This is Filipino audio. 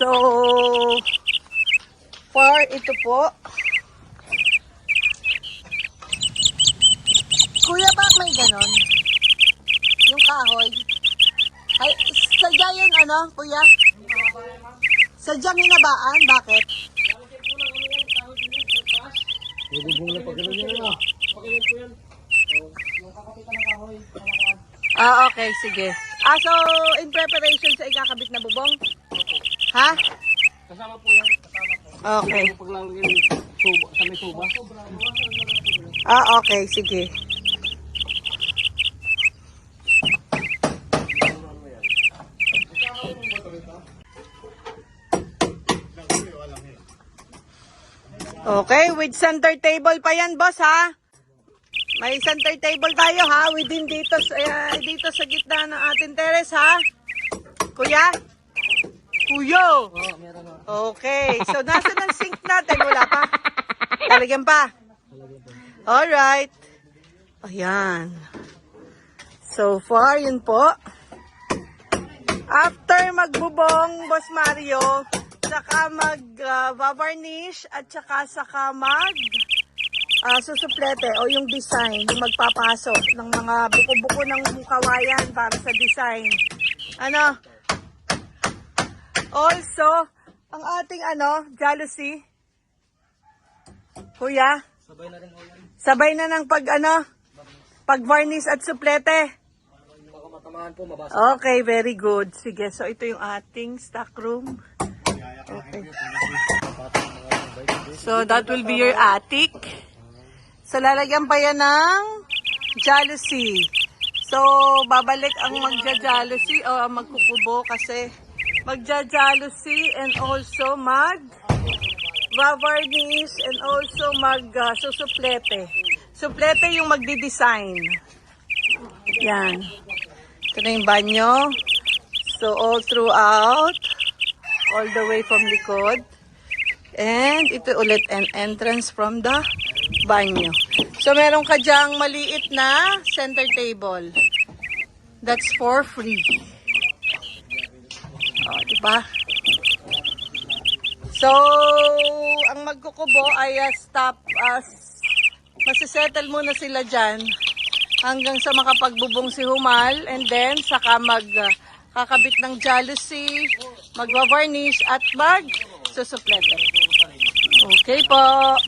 So, far ito po. Kuya, bak may ganon? Yung kahoy. Ay, sadya yun ano, kuya? Sadyang hinabaan? Bakit? Ah, okay, sige. Ah, so, in preparation sa ikakabit na bubong? Ha? Kasama po yan. Okay. Paglalagyan sa may suba. Ah, okay, sige. Okay, with center table pa yan, boss, ha? May center table tayo, ha? Within dito sa gitna ng ating terrace, ha? Kuya? Kuyo! Okay, so nasa ng sink natin? Wala pa? Talagyan pa? Alright. Ayan. So far, yun po. After magbubong, Boss Mario, saka mag-varnish at saka susuplete o yung design, yung magpapasok ng mga buko-buko ng kawayan para sa design. Ano? Also, ang ating jealousy. Kuya? Sabay na rin ho yan. Sabay na ng pag-varnish at suplete. Baka matamaan po, mabasa. Okay, very good. Sige, so ito yung ating stock room. Okay. So that will be your attic. So lalagyan pa yan ng jealousy. So babalik ang magja-jealousy o magkukubo kasi magja-jealousy and also mag-varnish and also susuplete. Suplete yung magdi-design. Yan. Ito na yung banyo. So all throughout, all the way from likod. And ito ulit an entrance from the banyo. So meron ka dyang maliit na center table. That's for free. O, diba? So, ang magkukubo ay masisettle muna sila dyan hanggang sa makapagbubong si Humal and then saka kakabit ng jealousy, magwa-varnish at magsusuplete. Okay po.